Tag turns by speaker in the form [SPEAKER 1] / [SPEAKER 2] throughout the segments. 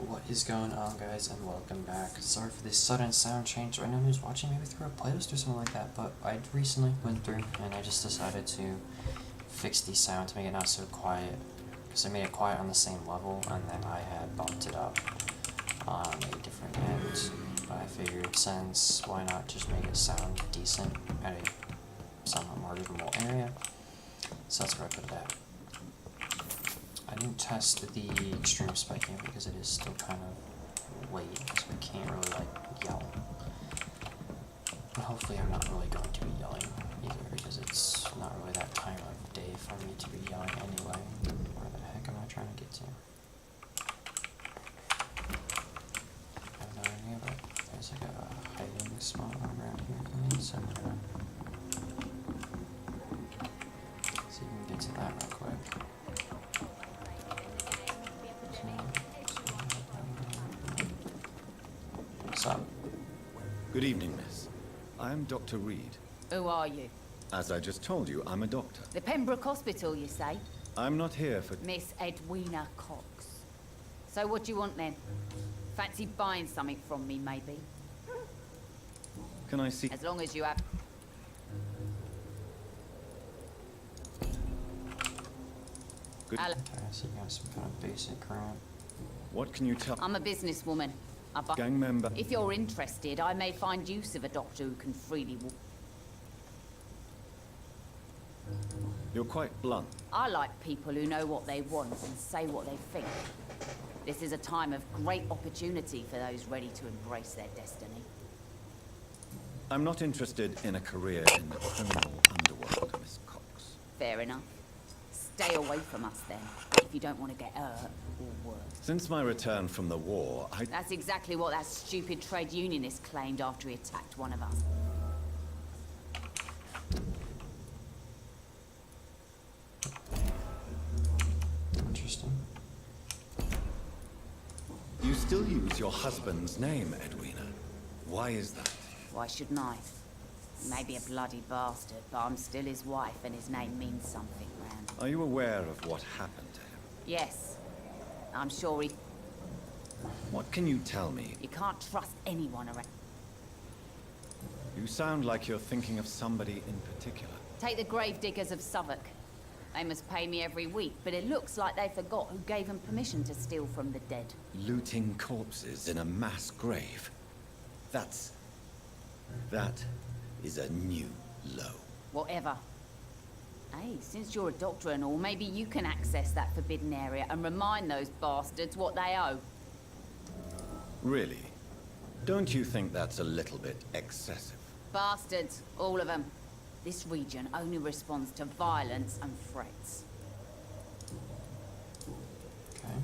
[SPEAKER 1] What is going on, guys, and welcome back. Sorry for this sudden sound change. I know who's watching maybe through a playlist or something like that, but I recently went through and I just decided to fix the sound to make it not so quiet, because I made it quiet on the same level and then I had bumped it up on a different end. But I figured, since why not just make it sound decent at a somewhat more reasonable area, so that's where I put it at. I didn't test the extreme spiking because it is still kind of late, so I can't really yell. But hopefully I'm not really going to be yelling either, because it's not really that time of day for me to be yelling anyway. Where the heck am I trying to get to? I have no idea, but there's like a hiding spot around here for me, so I'm gonna see if we can get to that real quick. What's up?
[SPEAKER 2] Good evening, miss. I am Dr. Reed.
[SPEAKER 3] Who are you?
[SPEAKER 2] As I just told you, I'm a doctor.
[SPEAKER 3] The Pembroke Hospital, you say?
[SPEAKER 2] I'm not here for...
[SPEAKER 3] Miss Edwina Cox. So what do you want then? Fancy buying something from me, maybe?
[SPEAKER 2] Can I see...
[SPEAKER 3] As long as you have...
[SPEAKER 2] Good...
[SPEAKER 3] Hello.
[SPEAKER 1] Okay, so you got some kind of basic crap.
[SPEAKER 2] What can you tell...
[SPEAKER 3] I'm a businesswoman. I buy...
[SPEAKER 2] Gang member...
[SPEAKER 3] If you're interested, I may find use of a doctor who can freely walk.
[SPEAKER 2] You're quite blunt.
[SPEAKER 3] I like people who know what they want and say what they think. This is a time of great opportunity for those ready to embrace their destiny.
[SPEAKER 2] I'm not interested in a career in the criminal underworld, Miss Cox.
[SPEAKER 3] Fair enough. Stay away from us then, if you don't want to get hurt or worse.
[SPEAKER 2] Since my return from the war,
[SPEAKER 3] That's exactly what that stupid trade unionist claimed after he attacked one of us.
[SPEAKER 1] Interesting.
[SPEAKER 2] You still use your husband's name, Edwina. Why is that?
[SPEAKER 3] Why shouldn't I? He may be a bloody bastard, but I'm still his wife and his name means something round.
[SPEAKER 2] Are you aware of what happened to him?
[SPEAKER 3] Yes. I'm sure he...
[SPEAKER 2] What can you tell me?
[SPEAKER 3] You can't trust anyone around.
[SPEAKER 2] You sound like you're thinking of somebody in particular.
[SPEAKER 3] Take the gravediggers of Southwark. They must pay me every week, but it looks like they forgot who gave them permission to steal from the dead.
[SPEAKER 2] Looting corpses in a mass grave. That is a new low.
[SPEAKER 3] Whatever. Hey, since you're a doctor and all, maybe you can access that forbidden area and remind those bastards what they owe.
[SPEAKER 2] Really? Don't you think that's a little bit excessive?
[SPEAKER 3] Bastards, all of them. This region only responds to violence and threats.
[SPEAKER 1] Okay.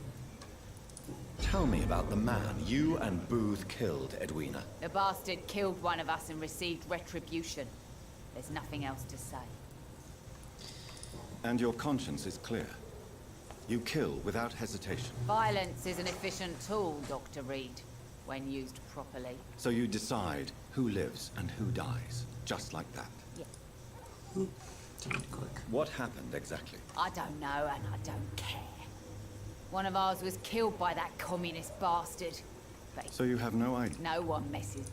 [SPEAKER 2] Tell me about the man you and Booth killed, Edwina.
[SPEAKER 3] The bastard killed one of us and received retribution. There's nothing else to say.
[SPEAKER 2] And your conscience is clear. You kill without hesitation.
[SPEAKER 3] Violence is an efficient tool, Dr. Reed, when used properly.
[SPEAKER 2] So you decide who lives and who dies, just like that.
[SPEAKER 3] Yeah.
[SPEAKER 1] Didn't click.
[SPEAKER 2] What happened exactly?
[SPEAKER 3] I don't know and I don't care. One of ours was killed by that communist bastard. But
[SPEAKER 2] So you have no idea?
[SPEAKER 3] no one messes.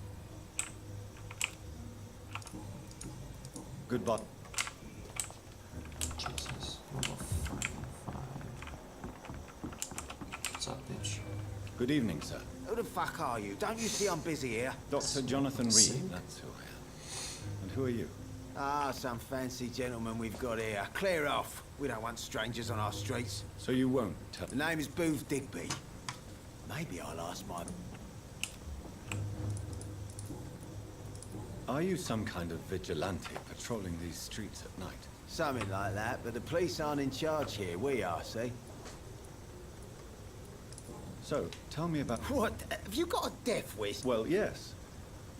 [SPEAKER 2] Goodbye.
[SPEAKER 1] Jesus. Level 505. What's up, bitch?
[SPEAKER 2] Good evening, sir.
[SPEAKER 4] Who the fuck are you? Don't you see I'm busy here?
[SPEAKER 2] Dr. Jonathan
[SPEAKER 1] See?
[SPEAKER 2] Reed, that's who I am. And who are you?
[SPEAKER 4] Ah, some fancy gentleman we've got here. Clear off. We don't want strangers on our streets.
[SPEAKER 2] So you won't tell...
[SPEAKER 4] The name is Booth Digby. Maybe I'll ask my...
[SPEAKER 2] Are you some kind of vigilante patrolling these streets at night?
[SPEAKER 4] Something like that, but the police aren't in charge here. We are, see?
[SPEAKER 2] So, tell me about...
[SPEAKER 4] What? Have you got a death wish?
[SPEAKER 2] Well, yes.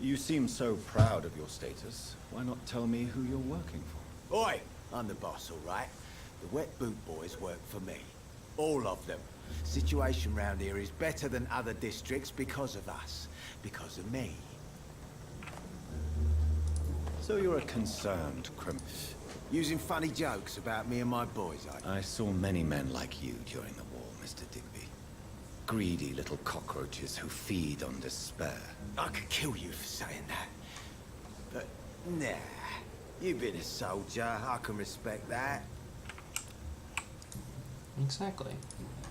[SPEAKER 2] You seem so proud of your status. Why not tell me who you're working for?
[SPEAKER 4] Oi! I'm the boss, all right? The wet boot boys work for me. All of them. Situation round here is better than other districts because of us. Because of me.
[SPEAKER 2] So you're a concerned criminal.
[SPEAKER 4] Using funny jokes about me and my boys,
[SPEAKER 2] I saw many men like you during the war, Mr. Digby. Greedy little cockroaches who feed on despair.
[SPEAKER 4] I could kill you for saying that. But, nah. You've been a soldier. I can respect that.
[SPEAKER 1] Exactly.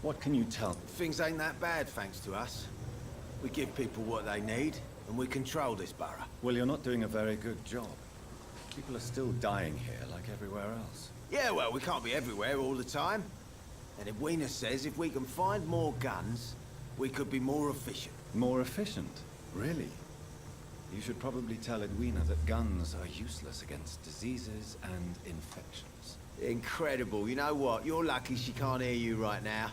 [SPEAKER 2] What can you tell?
[SPEAKER 4] Things ain't that bad, thanks to us. We give people what they need, and we control this borough.
[SPEAKER 2] Well, you're not doing a very good job. People are still dying here like everywhere else.
[SPEAKER 4] Yeah, well, we can't be everywhere all the time. And Edwina says if we can find more guns, we could be more efficient.
[SPEAKER 2] More efficient? Really? You should probably tell Edwina that guns are useless against diseases and infections.
[SPEAKER 4] Incredible. You know what? You're lucky she can't hear you right now.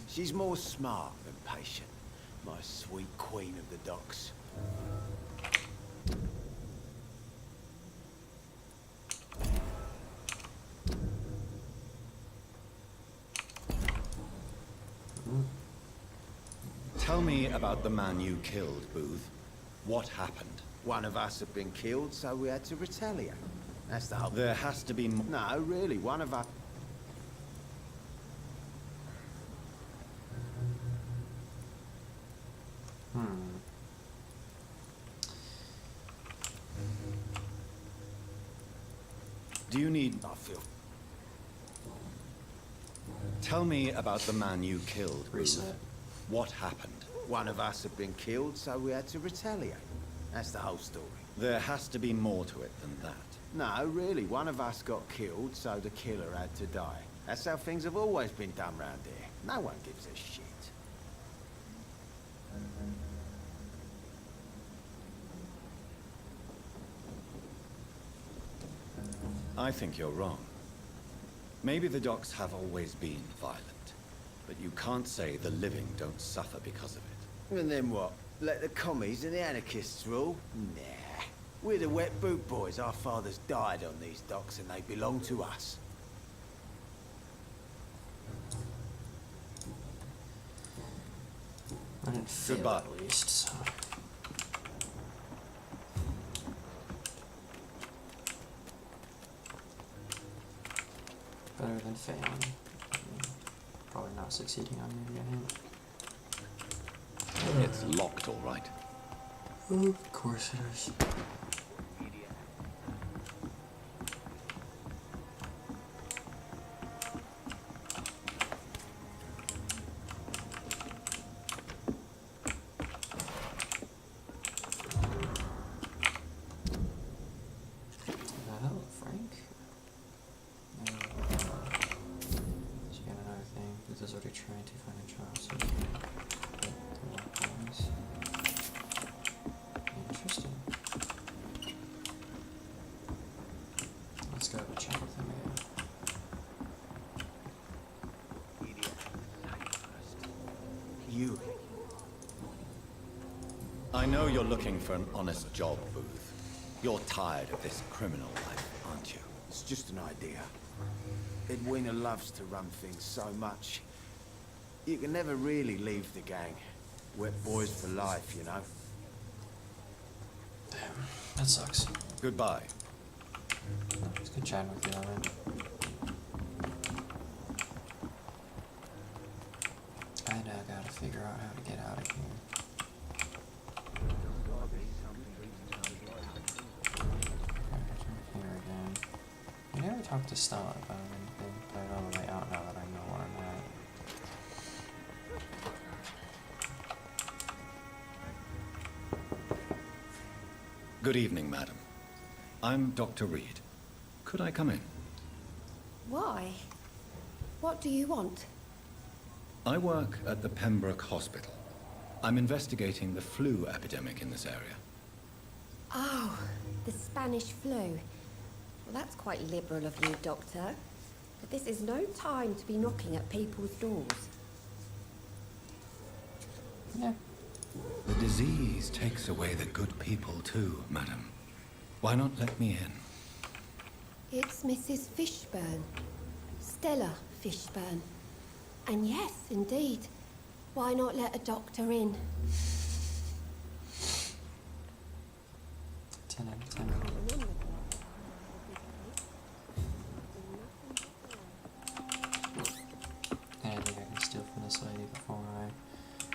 [SPEAKER 4] She's more smart than patient. My sweet queen of the docks.
[SPEAKER 2] Tell me about the man you killed, Booth. What happened?
[SPEAKER 4] One of us had been killed, so we had to retaliate. That's the whole...
[SPEAKER 2] There has to be more.
[SPEAKER 4] No, really, one of us...
[SPEAKER 2] Do you need...
[SPEAKER 4] I feel...
[SPEAKER 2] Tell me about the man you killed, Booth.
[SPEAKER 1] Reset.
[SPEAKER 2] What happened?
[SPEAKER 4] One of us had been killed, so we had to retaliate. That's the whole story.
[SPEAKER 2] There has to be more to it than that.
[SPEAKER 4] No, really, one of us got killed, so the killer had to die. That's how things have always been done round here. No one gives a shit.
[SPEAKER 2] I think you're wrong. Maybe the docks have always been violent, but you can't say the living don't suffer because of it.
[SPEAKER 4] And then what? Let the commies and the anarchists rule? Nah. We're the wet boot boys. Our fathers died on these docks and they belong to us.
[SPEAKER 1] I didn't feel
[SPEAKER 2] Goodbye.
[SPEAKER 1] at least, so. Better than failing. Probably not succeeding on you again.
[SPEAKER 2] It's locked, all right.
[SPEAKER 1] Of course it is. Trying to find a job, so interesting. Let's go check with him again.
[SPEAKER 4] You.
[SPEAKER 2] I know you're looking for an honest job, Booth. You're tired of this criminal life, aren't you?
[SPEAKER 4] It's just an idea. Edwina loves to run things so much. You can never really leave the gang. Wet boys for life, you know.
[SPEAKER 1] Damn, that sucks.
[SPEAKER 2] Goodbye.
[SPEAKER 1] It's good chatting with you, Elwood. I gotta figure out how to get out of here. Here again. I never talked to Stella about anything, but I know the way out now that I know where I'm at.
[SPEAKER 2] Good evening, madam. I'm Dr. Reed. Could I come in?
[SPEAKER 5] Why? What do you want?
[SPEAKER 2] I work at the Pembroke Hospital. I'm investigating the flu epidemic in this area.
[SPEAKER 5] Oh, the Spanish flu. Well, that's quite liberal of you, Doctor. But this is no time to be knocking at people's doors.
[SPEAKER 1] Yeah.
[SPEAKER 2] The disease takes away the good people too, madam. Why not let me in?
[SPEAKER 5] It's Mrs. Fishburne. Stella Fishburne. And yes, indeed. Why not let a doctor in?
[SPEAKER 1] 10 out of 10. Anything I can steal from this lady before I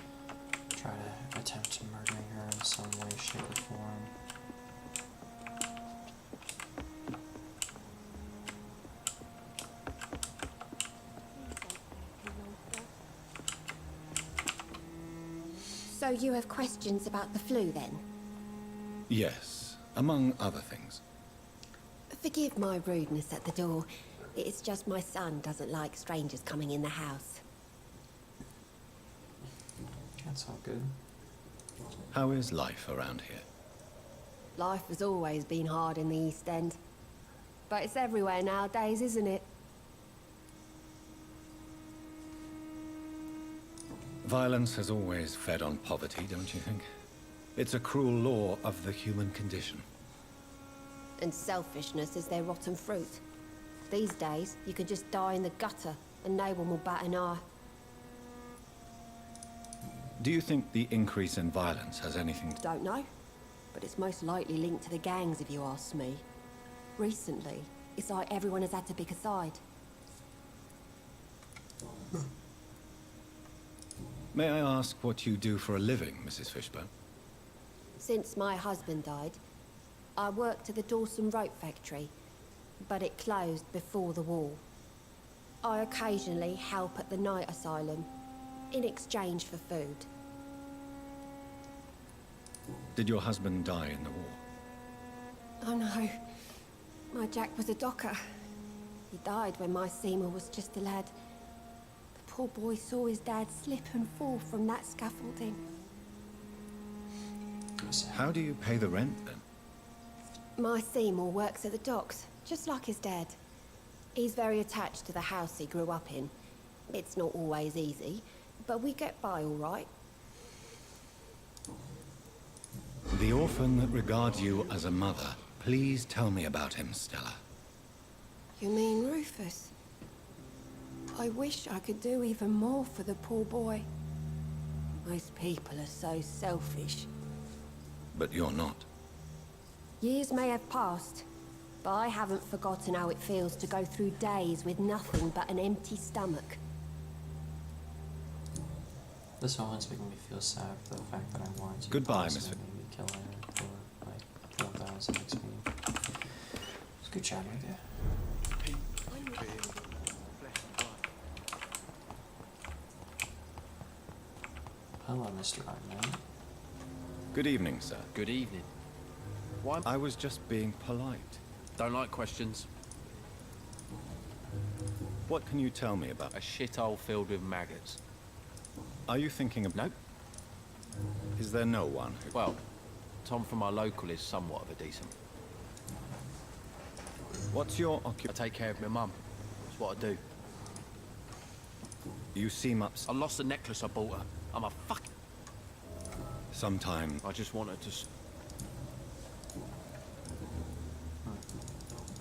[SPEAKER 1] shape or form.
[SPEAKER 5] So you have questions about the flu, then?
[SPEAKER 2] Yes, among other things.
[SPEAKER 5] Forgive my rudeness at the door. It's just my son doesn't like strangers coming in the house.
[SPEAKER 1] That's all good.
[SPEAKER 2] How is life around here?
[SPEAKER 5] Life has always been hard in the East End. But it's everywhere nowadays, isn't it?
[SPEAKER 2] Violence has always fed on poverty, don't you think? It's a cruel law of the human condition.
[SPEAKER 5] And selfishness is their rotten fruit. These days, you could just die in the gutter and no one will bat an eye.
[SPEAKER 2] Do you think the increase in violence has anything to...
[SPEAKER 5] Don't know, but it's most likely linked to the gangs if you ask me. Recently, it's like everyone has had to pick a side.
[SPEAKER 2] May I ask what you do for a living, Mrs. Fishburne?
[SPEAKER 5] Since my husband died, I worked at the Dawson Rope Factory, but it closed before the war. I occasionally help at the night asylum, in exchange for food.
[SPEAKER 2] Did your husband die in the war?
[SPEAKER 5] Oh no, my Jack was a docker. He died when my Seymour was just a lad. The poor boy saw his dad slip and fall from that scaffolding.
[SPEAKER 2] How do you pay the rent, then?
[SPEAKER 5] My Seymour works at the docks, just like his dad. He's very attached to the house he grew up in. It's not always easy, but we get by all right.
[SPEAKER 2] The orphan that regards you as a mother. Please tell me about him, Stella.
[SPEAKER 5] You mean Rufus? I wish I could do even more for the poor boy. Most people are so selfish.
[SPEAKER 2] But you're not.
[SPEAKER 5] Years may have passed, but I haven't forgotten how it feels to go through days with nothing but an empty stomach.
[SPEAKER 1] This one's making me feel sad for the fact that I wanted to
[SPEAKER 2] Goodbye,
[SPEAKER 1] possibly
[SPEAKER 2] Miss
[SPEAKER 1] maybe kill her for like 4,000 XP. It's a good chatting with you. Hello, Mr. Iron.
[SPEAKER 2] Good evening, sir.
[SPEAKER 6] Good evening. Why?
[SPEAKER 2] I was just being polite.
[SPEAKER 6] Don't like questions.
[SPEAKER 2] What can you tell me about...
[SPEAKER 6] A shithole filled with maggots.
[SPEAKER 2] Are you thinking of...
[SPEAKER 6] Nope.
[SPEAKER 2] Is there no one who...
[SPEAKER 6] Well, Tom from our local is somewhat of a decent.
[SPEAKER 2] What's your
[SPEAKER 6] I
[SPEAKER 2] occupation?
[SPEAKER 6] take care of my mum. That's what I do.
[SPEAKER 2] You seem
[SPEAKER 6] I
[SPEAKER 2] upset.
[SPEAKER 6] lost the necklace I bought her. I'm a fucking...
[SPEAKER 2] Sometime...
[SPEAKER 6] I just wanted to...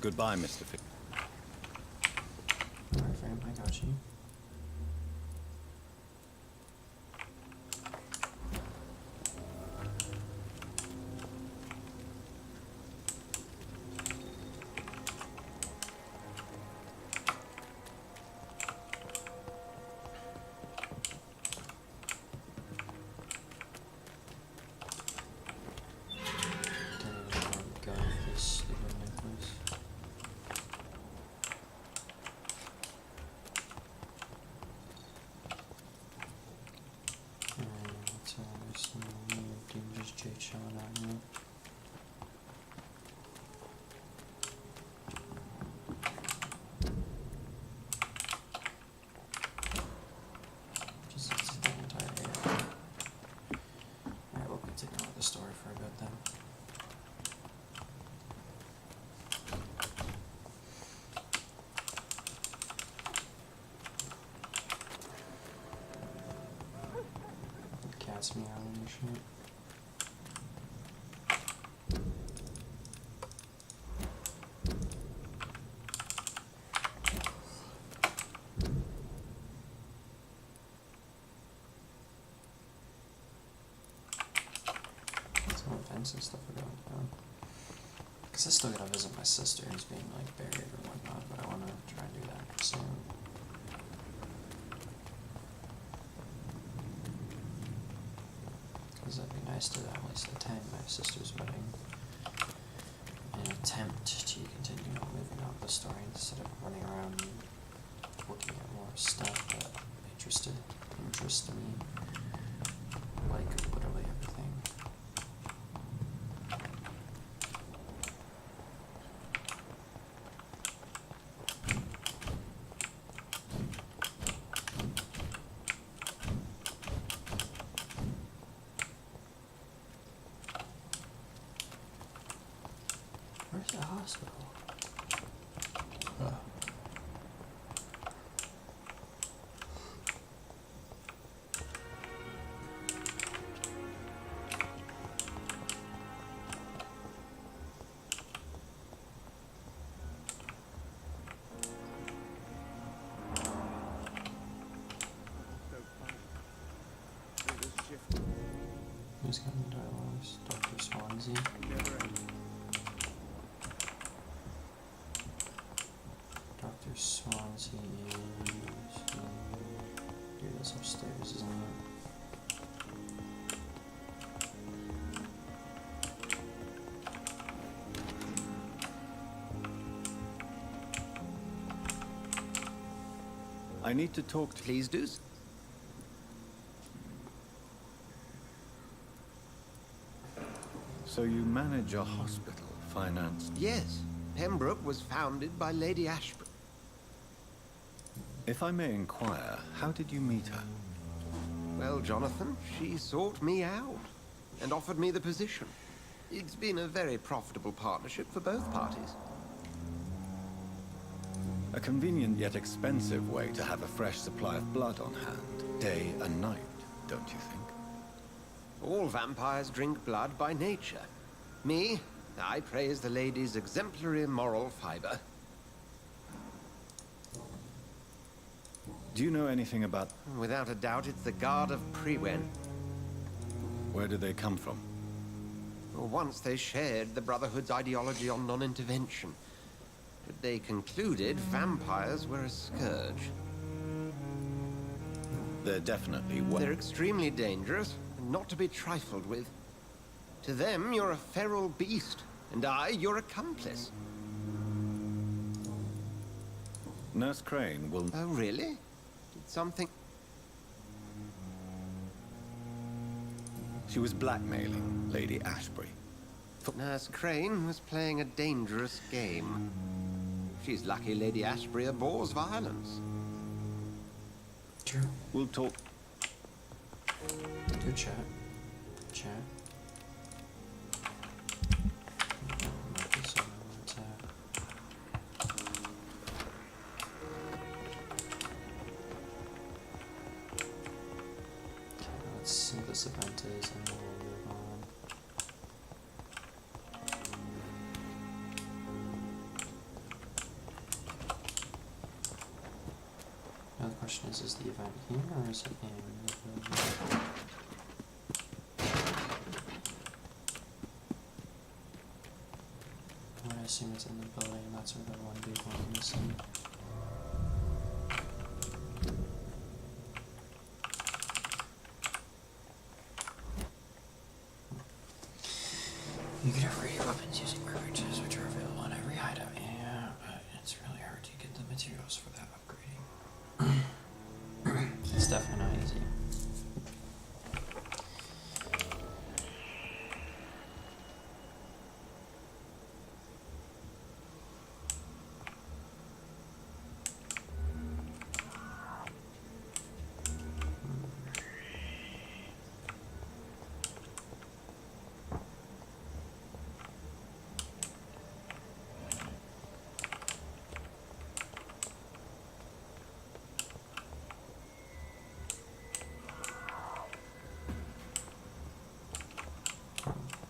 [SPEAKER 2] Goodbye, Mr. Fish.
[SPEAKER 1] Alright, fam, I got you. Go with this stupid necklace. What's all this new dangerous Jade showing out here? Just it's the entire area. Alright, we'll continue with the story for a bit then. Cat's meowing and shit. Some events and stuff are going down. Cause I still gotta visit my sister who's being like buried or whatnot, but I wanna try and do that soon. Because that'd be nice to at least attend my sister's wedding and attempt to continue moving on the story instead of running around looking at more stuff that interests me, like literally everything. Where's the hospital? Who's got the dialogues? Dr. Swansea. Dr. Swansea is... Dude, that's upstairs, isn't it?
[SPEAKER 2] I need to talk to...
[SPEAKER 7] Please do.
[SPEAKER 2] So you manage a hospital financed...
[SPEAKER 7] Yes, Pembroke was founded by Lady Ashby.
[SPEAKER 2] If I may inquire, how did you meet her?
[SPEAKER 7] Well, Jonathan, she sought me out and offered me the position. It's been a very profitable partnership for both parties.
[SPEAKER 2] A convenient yet expensive way to have a fresh supply of blood on hand, day and night, don't you think?
[SPEAKER 7] All vampires drink blood by nature. Me, I praise the lady's exemplary moral fiber.
[SPEAKER 2] Do you know anything about...
[SPEAKER 7] Without a doubt, it's the Guard of Priwen.
[SPEAKER 2] Where do they come from?
[SPEAKER 7] Once they shared the Brotherhood's ideology on non-intervention. But they concluded vampires were a scourge.
[SPEAKER 2] They're definitely...
[SPEAKER 7] They're extremely dangerous, and not to be trifled with. To them, you're a feral beast, and I, your accomplice.
[SPEAKER 2] Nurse Crane will...
[SPEAKER 7] Oh, really? Did something...
[SPEAKER 2] She was blackmailing Lady Ashbury.
[SPEAKER 7] Nurse Crane was playing a dangerous game. She's lucky Lady Ashbury abhors violence.
[SPEAKER 1] True.
[SPEAKER 2] We'll talk...
[SPEAKER 1] Do chat. Chat. Might be something I want to... Okay, let's see what this event is and then we'll move on. Now the question is the event here or is it in the building? I'm gonna assume it's in the building and that's where the one big one missing. You can upgrade your weapons using workbenches which are available on every hideout. Yeah, but it's really hard to get the materials for that upgrading. It's definitely not easy.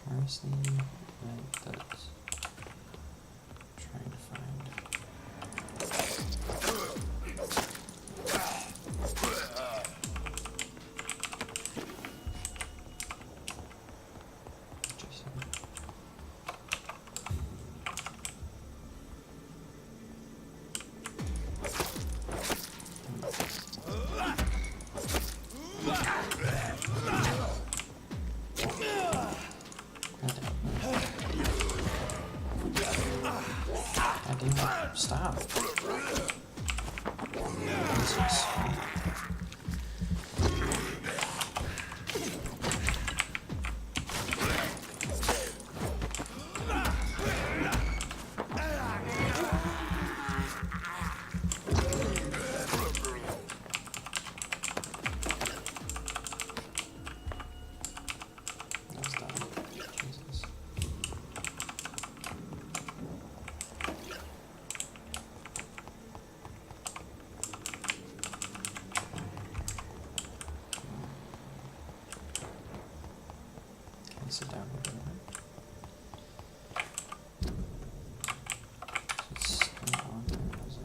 [SPEAKER 1] Where's the event that's trying to find? Interesting. Stop. Jesus. That's done. Jesus. Can I sit down here? It's on there, is it?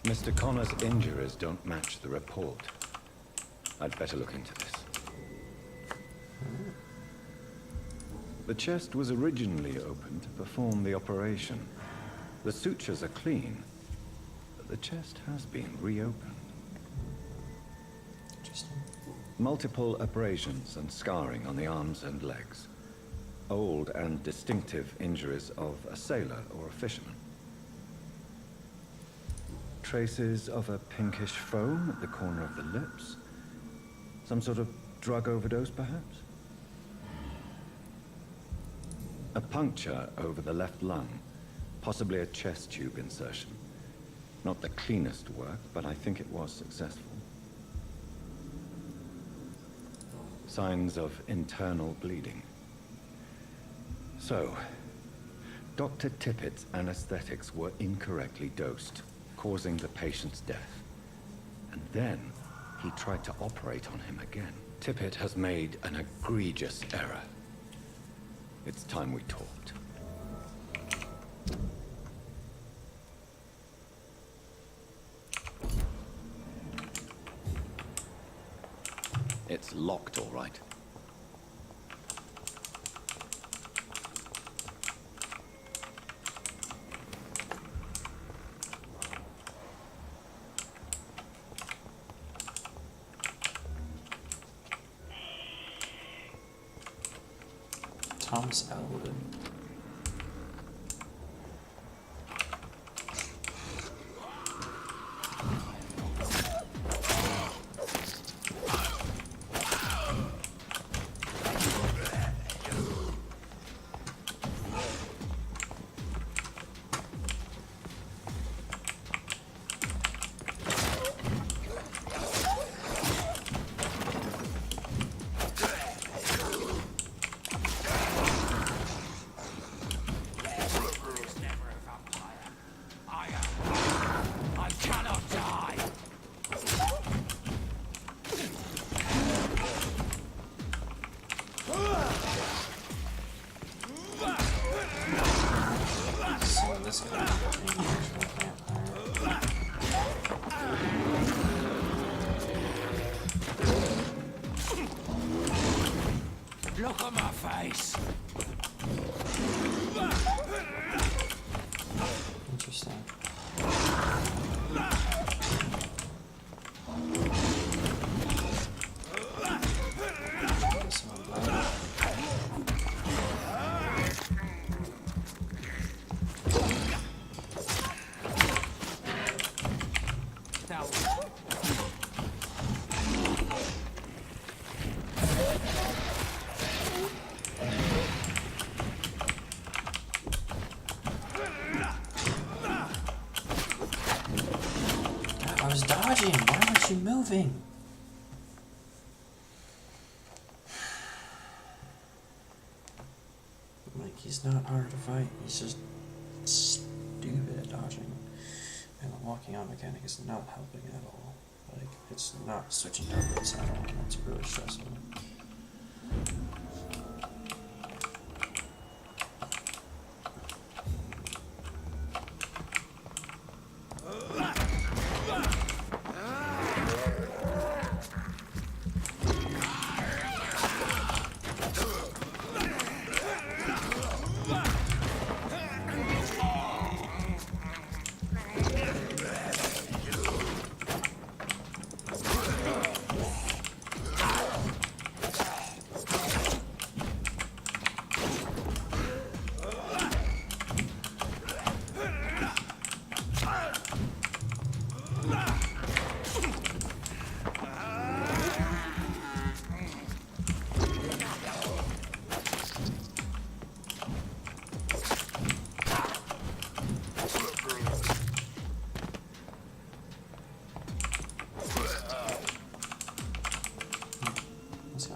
[SPEAKER 2] Mr. Connor's injuries don't match the report. I'd better look into this. The chest was originally opened to perform the operation. The sutures are clean, but the chest has been reopened.
[SPEAKER 1] Interesting.
[SPEAKER 2] Multiple abrasions and scarring on the arms and legs. Old and distinctive injuries of a sailor or a fisherman. Traces of a pinkish foam at the corner of the lips. Some sort of drug overdose, perhaps? A puncture over the left lung, possibly a chest tube insertion. Not the cleanest work, but I think it was successful. Signs of internal bleeding. So, Dr. Tippett's anesthetics were incorrectly dosed, causing the patient's death. And then, he tried to operate on him again. Tippett has made an egregious error. It's time we talked. It's locked, all right.
[SPEAKER 1] Thomas Elwood. This guy is an actual vampire.
[SPEAKER 6] Look at my face.
[SPEAKER 1] Interesting. Get some blood. dodging? Why aren't you moving? Like, he's not hard to fight. He's just stupid at dodging. And the walking on mechanic is not helping at all. Like, it's not switching targets at all. That's really stressful. Let's go.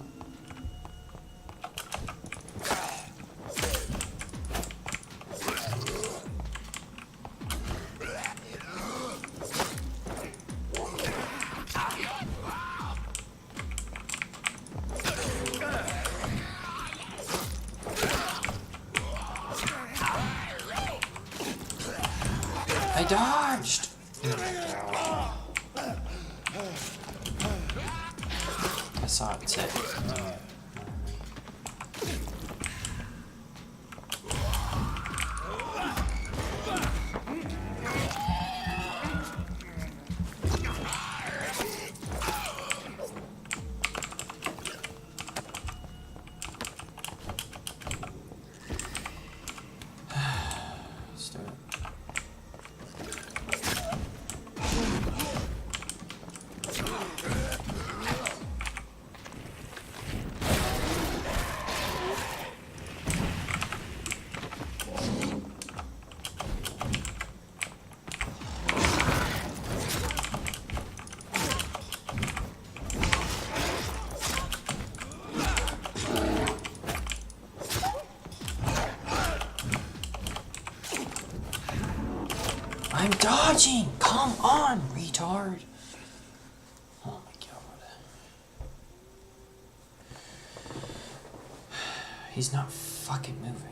[SPEAKER 1] I dodged! I saw it tip. Let's do it. I'm dodging! Come on, retard! Oh my god. He's not fucking moving.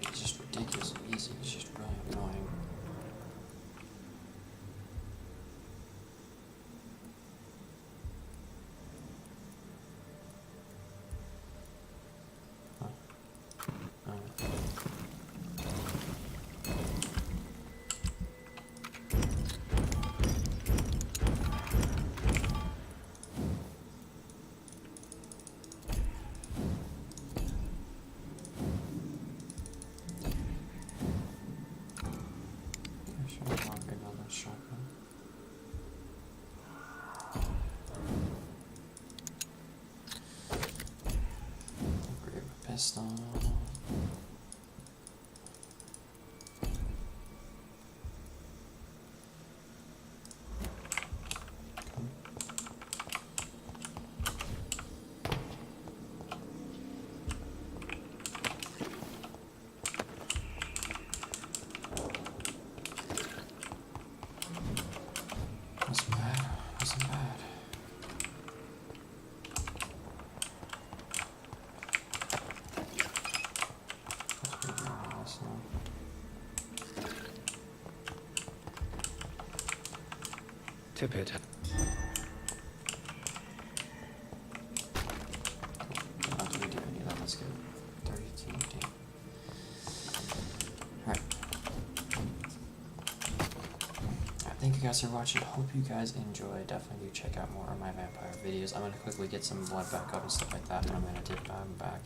[SPEAKER 1] It's just ridiculously easy. It's just really annoying. Pistol. Wasn't bad. Wasn't bad.
[SPEAKER 2] Tippett.
[SPEAKER 1] Not to redo any of that, let's go 32. Alright. Thank you guys for watching. Hope you guys enjoyed. Definitely do check out more of my vampire videos. I'm going to quickly get some blood back up and stuff like that, and I'm going to dip back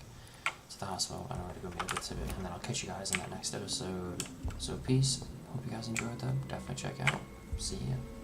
[SPEAKER 1] to the hospital in order to go make a Tippett, and then I'll catch you guys in that next episode. So peace. Hope you guys enjoyed them. Definitely check out. See ya.